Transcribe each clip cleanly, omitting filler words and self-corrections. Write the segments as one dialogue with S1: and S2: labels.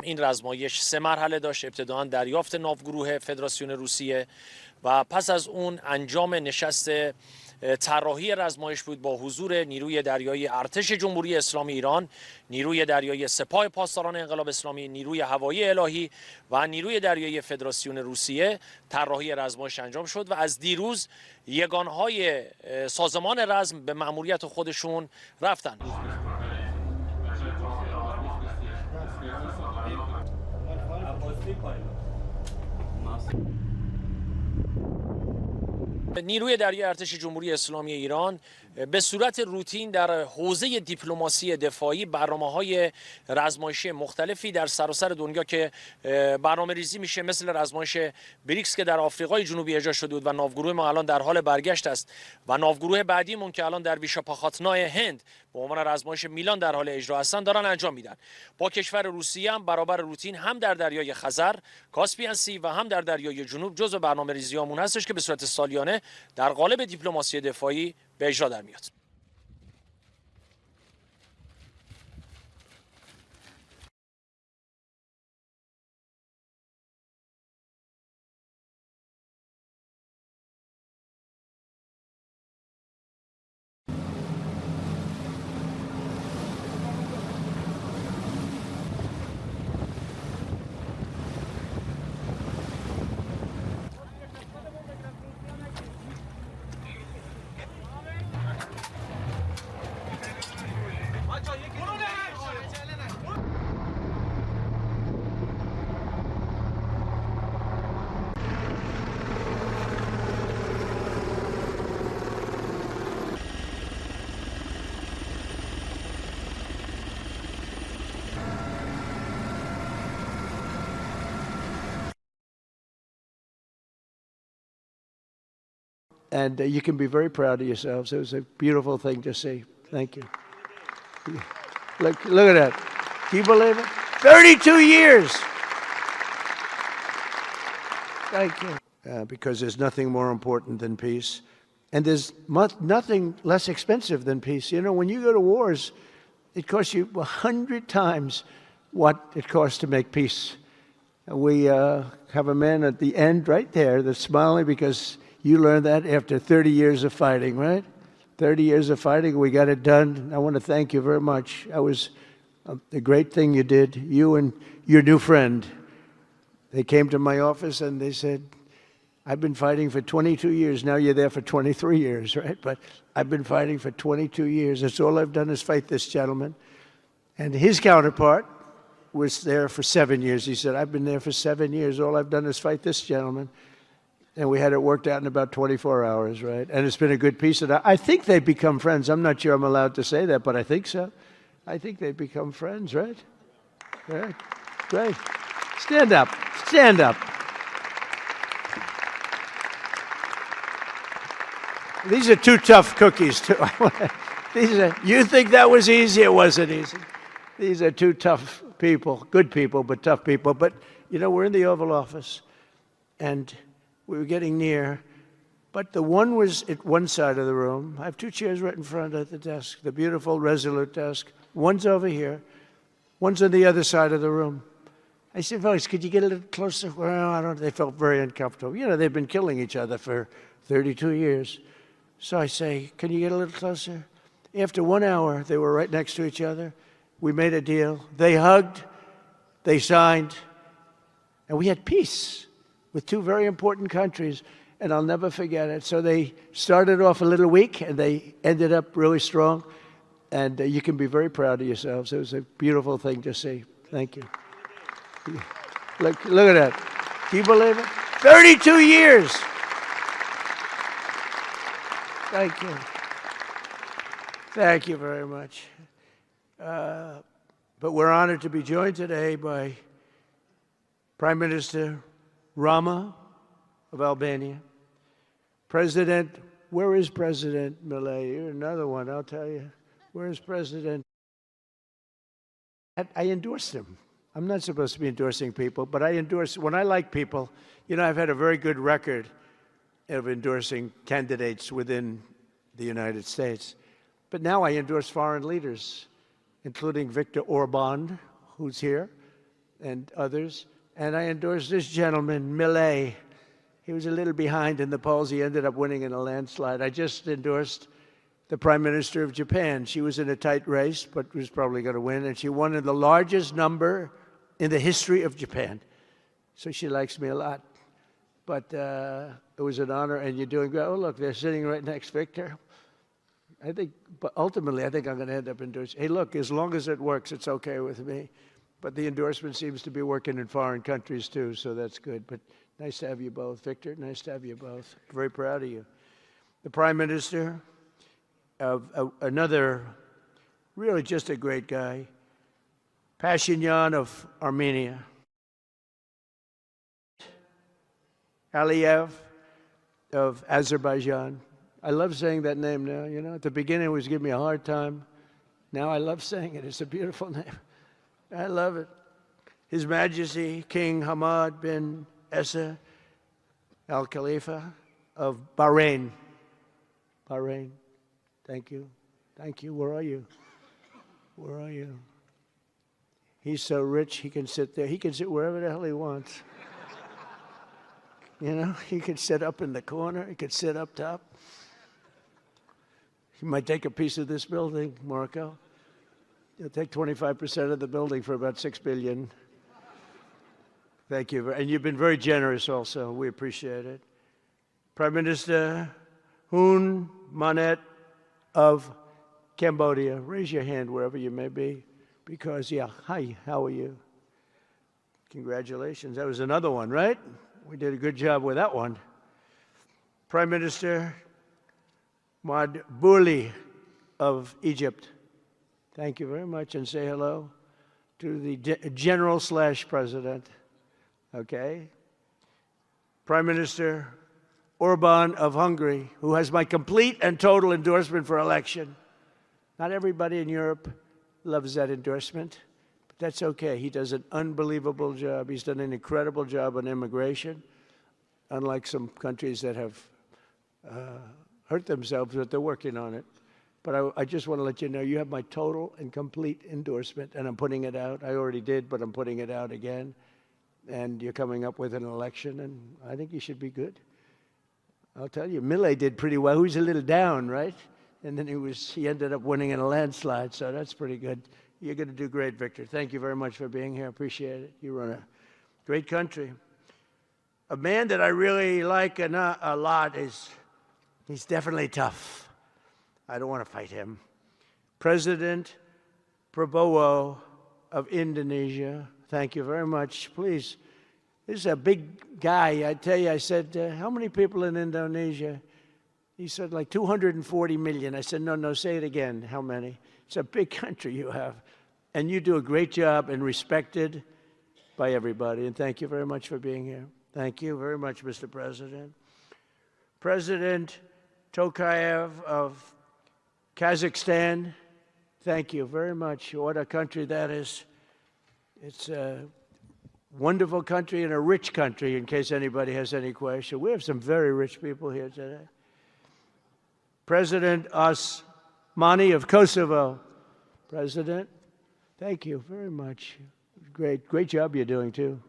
S1: این رزمایش 3 مرحله داشت. ابتداً دریافت ناوگروه فدراسیون روسیه و پس از اون انجام نشست طراحی رزمایش بود با حضور نیروی دریایی ارتش جمهوری اسلامی ایران، نیروی دریایی سپاه پاسداران انقلاب اسلامی، نیروی هوایی الهی و نیروی دریایی فدراسیون روسیه. طراحی رزمایش انجام شد و از دیروز یگانهای سازمان رزم به مأموریت خودشون رفتن. نیروی دریایی ارتش جمهوری اسلامی ایران به صورت روتین در حوزه دیپلماسی دفاعی برنامه‌های رزمایشی مختلفی در سراسر دنیا که برنامه ریزی میشه، مثل رزمایش بریکس که در آفریقای جنوبی اجرا شده بود و ناوگروه ما الان در حال برگشت است و ناوگروه بعدیمون که الان در ویشاپاخاتنای هند به عنوان رزمایش میلان در حال اجرا هستن دارن انجام میدن. با کشور روسیه هم برابر روتین هم در دریای خزر، کاسپین سی و هم در دریای جنوب جزو برنامه ریزیامون هستش که به صورت سالیانه در قالب دیپلماسی دفاعی به اجرا در میاد.
S2: And you can be very proud of yourselves. It was a beautiful thing to see. Thank you. Look at that. Can you believe it? 32 years. Thank you. Because there's nothing more important than peace. And there's nothing less expensive than peace. You know, when you go to wars, it costs you 100 times what it costs to make peace. We have a man at the end right there that's smiling because you learned that after 30 years of fighting, right? 30 years of fighting, we got it done. I want to thank you very much. That was a great thing you did. You and your new friend, they came to my office and they said, I've been fighting for 22 years. Now you're there for 23 years, right? But I've been fighting for 22 years. That's all I've done is fight this gentleman. And his counterpart was there for 7 years. He said, I've been there for 7 years. All I've done is fight this gentleman. And we had it worked out in about 24 hours, right? And it's been a good peace. And I think they've become friends. I'm not sure I'm allowed to say that, but I think so. I think they've become friends, right? Right. Great. Stand up. Stand up. These are two tough cookies, too. You think that was easy? It wasn't easy. These are two tough people, good people, but tough people. But, you know, we're in the Oval Office, and we were getting near, but the one was at one side of the room. I have two chairs right in front of the desk, the beautiful, resolute desk. One's over here. One's on the other side of the room. I said, fellas, could you get a little closer? Well, I don't know. They felt very uncomfortable. You know, they've been killing each other for 32 years. So I say, can you get a little closer? After 1 hour, they were right next to each other. We made a deal. They hugged. They signed. And we had peace with two very important countries, and I'll never forget it. So they started off a little weak, and they ended up really strong. And you can be very proud of yourselves. It was a beautiful thing to see. Thank you. Look at that. Can you believe it? 32 years. Thank you. Thank you very much. But we're honored to be joined today by Prime Minister Rama of Albania. President, where is President Millet? You're another one, I'll tell you. Where is President? I endorsed him. I'm not supposed to be endorsing people, but I endorse, when I like people, you know, I've had a very good record of endorsing candidates within the United States. But now I endorse foreign leaders, including Viktor Orban, who's here, and others. And I endorsed this gentleman, Millet. He was a little behind in the polls. He ended up winning in a landslide. I just endorsed the Prime Minister of Japan. She was in a tight race, but was probably going to win, and she won in the largest number in the history of Japan. So she likes me a lot. But it was an honor, and you're doing great. Oh, look, they're sitting right next, Victor. But ultimately, I think I'm going to end up endorsing. Hey, look, as long as it works, it's okay with me. But the endorsement seems to be working in foreign countries, too, so that's good. But nice to have you both. Victor, nice to have you both. Very proud of you. The Prime Minister of another, really just a great guy, Pashinyan of Armenia. Aliyev of Azerbaijan. I love saying that name now, you know. At the beginning, it was giving me a hard time. Now I love saying it. It's a beautiful name. I love it. His Majesty King Hamad bin Isa Al Khalifa of Bahrain. Bahrain. Thank you. Thank you. Where are you? Where are you? He's so rich, he can sit there. He can sit wherever the hell he wants. You know, he could sit up in the corner. He could sit up top. He might take a piece of this building, Marco. He'll take 25% of the building for about $6 billion. Thank you. And you've been very generous also. We appreciate it. Prime Minister Hun Manet of Cambodia. Raise your hand wherever you may be. Because, yeah, hi, how are you? Congratulations. That was another one, right? We did a good job with that one. Prime Minister Madbouli of Egypt. Thank you very much, and say hello to the General/President. Okay. Prime Minister Orban of Hungary, who has my complete and total endorsement for election. Not everybody in Europe loves that endorsement, but that's okay. He does an unbelievable job. He's done an incredible job on immigration, unlike some countries that have hurt themselves, but they're working on it. But I just want to let you know, you have my total and complete endorsement, and I'm putting it out. I already did, but I'm putting it out again. And you're coming up with an election, and I think you should be good. I'll tell you, Millet did pretty well. He was a little down, right? And then he ended up winning in a landslide, so that's pretty good. You're going to do great, Victor. Thank you very much for being here. Appreciate it. You run a great country. A man that I really like a lot he's definitely tough. I don't want to fight him. President Prabowo of Indonesia. Thank you very much. Please, this is a big guy. I tell you, I said, how many people in Indonesia? He said, like 240 million. I said, no, say it again. How many? It's a big country you have. And you do a great job and respected by everybody. And thank you very much for being here. Thank you very much, Mr. President. President Tokayev of Kazakhstan, thank you very much. What a country that is. It's a wonderful country and a rich country, in case anybody has any question. We have some very rich people here today. President Osmani of Kosovo. President, thank you very much. Great job you're doing, too.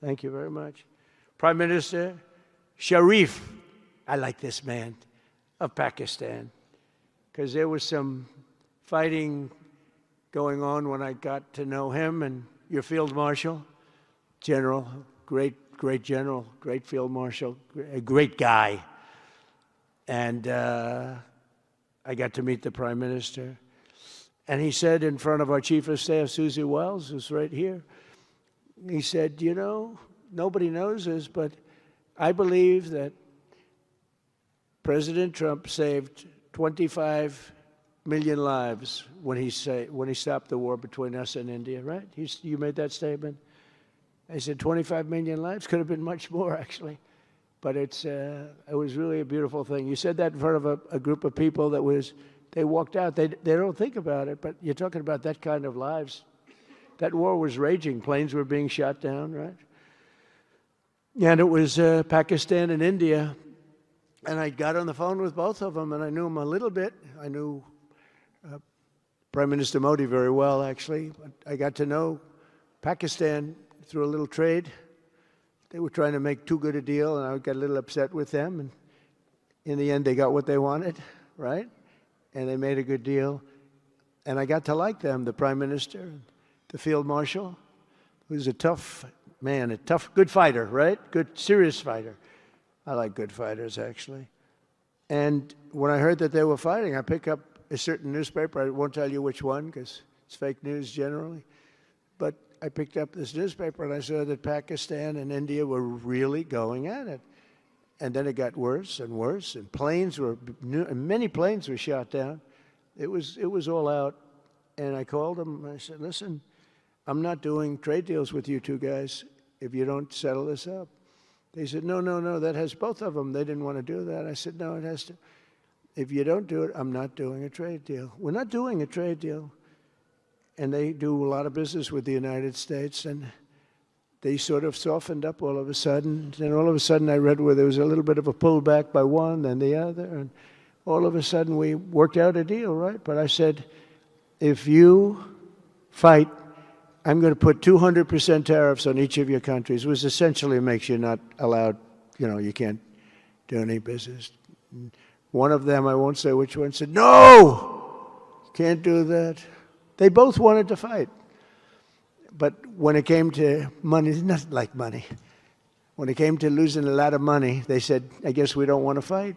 S2: Thank you very much. Prime Minister Sharif, I like this man, of Pakistan, because there was some fighting going on when I got to know him, and your Field Marshal, General, great General, great Field Marshal, a great guy. And I got to meet the Prime Minister. And he said in front of our Chief of Staff, Susie Wells, who's right here, he said, you know, nobody knows this, but I believe that President Trump saved 25 million lives when he stopped the war between us and India, right? You made that statement? I said 25 million lives? Could have been much more, actually. But it was really a beautiful thing. You said that in front of a group of people they walked out. They don't think about it, but you're talking about that kind of lives. That war was raging. Planes were being shot down, right? And it was Pakistan and India. And I got on the phone with both of them, and I knew them a little bit. I knew Prime Minister Modi very well, actually. But I got to know Pakistan through a little trade. They were trying to make too good a deal, and I got a little upset with them. And in the end, they got what they wanted, right? And they made a good deal. And I got to like them, the Prime Minister, the Field Marshal, who's a tough man, a tough, good fighter, right? Good, serious fighter. I like good fighters, actually. And when I heard that they were fighting, I picked up a certain newspaper. I won't tell you which one, because it's fake news generally. But I picked up this newspaper, and I saw that Pakistan and India were really going at it. And then it got worse and worse, and many planes were shot down. It was all out. And I called them, and I said, listen, I'm not doing trade deals with you two guys if you don't settle this up. They said, no, that has both of them. They didn't want to do that. I said, no, it has to. If you don't do it, I'm not doing a trade deal. We're not doing a trade deal. And they do a lot of business with the United States, and they sort of softened up all of a sudden. Then all of a sudden I read where there was a little bit of a pullback by one, then the other, and all of a sudden we worked out a deal, right? But I said, if you fight, I'm going to put 200% tariffs on each of your countries, which essentially makes you not allowed, you can't do any business. One of them, I won't say which one, said, no, you can't do that. They both wanted to fight. But when it came to money, it's not like money. When it came to losing a lot of money, they said, I guess we don't want to fight.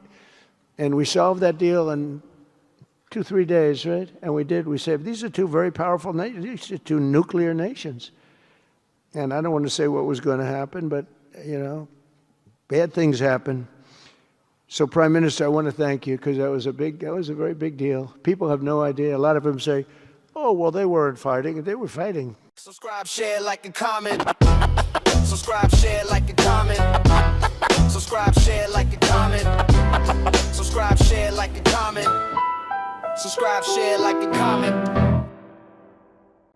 S2: And we solved that deal in 2-3 days, right? And we did. We said, these are two very powerful nations. These are two nuclear nations. And I don't want to say what was going to happen, but, bad things happen. So, Prime Minister, I want to thank you, because that was a very big deal. People have no idea. A lot of them say, oh, well, they weren't fighting. They were fighting.
S3: Subscribe, share, like, and comment. Subscribe, share, like, and comment. Subscribe, share, like, and comment. Subscribe, share, like, and comment. Subscribe, share, like, and comment.